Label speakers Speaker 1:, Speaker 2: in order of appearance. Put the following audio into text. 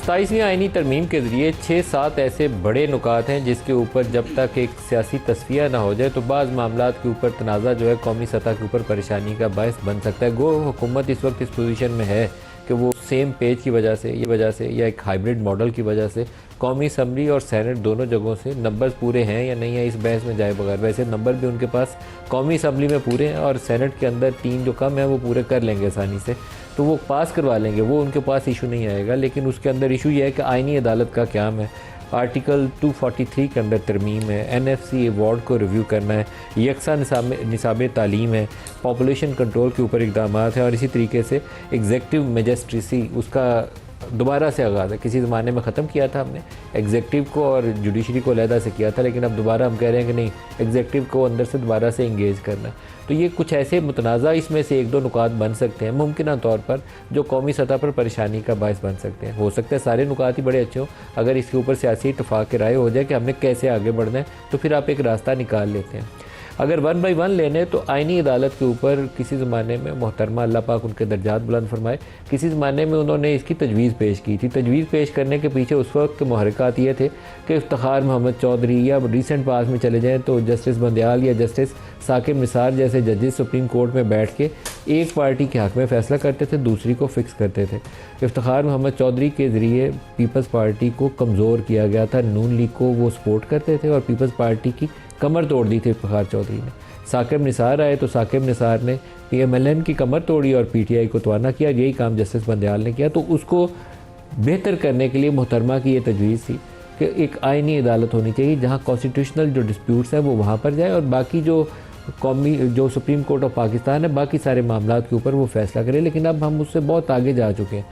Speaker 1: 27वीं आईनी तरमीम के ज़रिए 6-7 ऐसे बड़े नुकात हैं जिसके ऊपर जब तक एक सियासी तस्फिया ना हो जाए तो बाज़ मामलात के ऊपर तनाज़ा जो है कौमी सतह के ऊपर परेशानी का बायस बन सकता है। गो हुकूमत इस वक्त इस पोजीशन में है कि वो सेम पेज की वजह से या एक हाइब्रिड मॉडल की वजह से कौमी असम्बली और सेनेट दोनों जगहों से नंबर्स पूरे हैं या नहीं है इस बहस में जाए बगैर। वैसे नंबर भी उनके पास कौमी असम्बली में पूरे हैं और सेनेट के अंदर 3 जो कम है वो पूरे कर लेंगे आसानी से, तो वो पास करवा लेंगे, वो उनके पास इशू नहीं आएगा। लेकिन उसके अंदर इशू ये है कि आईनी अदालत का क़याम है, आर्टिकल 243 के अंदर तरमीम है, NFC अवार्ड को रिव्यू करना है, यकसा निसाब तालीम है, पॉपुलेशन कंट्रोल के ऊपर इकदाम है और इसी तरीके से एग्जेक्टिव मैजिस्ट्रेसी उसका दोबारा से आगाज़ है। किसी ज़माने में ख़त्म किया था हमने एग्जेक्टिव को और जुडिशरी को अलहदा से किया था, लेकिन अब दोबारा हम कह रहे हैं कि नहीं, एग्जेक्टिव को अंदर से दोबारा से इंगेज करना है। तो ये कुछ ऐसे मुतनाज़ा इसमें से 1-2 नुकात बन सकते हैं मुमकिन तौर पर जो कौमी सतह पर परेशानी का बायस बन सकते हैं। हो सकता है सारे नुकात ही बड़े अच्छे हों, अगर इसके ऊपर सियासी इत्तफाक राय हो जाए कि हमने कैसे आगे बढ़ना है तो फिर आप एक रास्ता निकाल लेते हैं। अगर 1 बाई 1 लेने तो आईनी अदालत के ऊपर किसी ज़माने में मोहतरमा अल्लाह पाक उनके दर्जात बुलंद फरमाए, किसी ज़माने में उन्होंने इसकी तजवीज़ पेश की थी। तजवीज़ पेश करने के पीछे उस वक्त के मुहर्रिकात ये थे कि इफ्तिखार मोहम्मद चौधरी या रिसेंट पास में चले जाएँ तो जस्टिस बंदयाल या जस्टिस साकिब निसार जैसे जजेस सुप्रीम कोर्ट में बैठ के एक पार्टी के हक़ में फ़ैसला करते थे, दूसरी को फ़िक्स करते थे। इफ्तिखार मोहम्मद चौधरी के ज़रिए पीपल्स पार्टी को कमज़ोर किया गया था, नून लीग को वो सपोर्ट करते थे और पीपल्स पार्टी की कमर तोड़ दी थी इफ्तिखार चौधरी ने। साकिब निसार आए तो साकिब निसार ने PMLN की कमर तोड़ी और PTI को तवाना किया। यही काम जस्टिस बंदयाल ने किया। तो उसको बेहतर करने के लिए मोहतरमा की ये तजवीज़ थी कि एक आईनी अदालत होनी चाहिए जहाँ कॉन्स्टिट्यूशनल जो डिस्प्यूट्स हैं वो वहाँ पर जाए और बाकी जो सुप्रीम कोर्ट ऑफ पाकिस्तान है बाकी सारे मामलात के ऊपर वो फ़ैसला करे। लेकिन अब हम उससे बहुत आगे जा चुके हैं।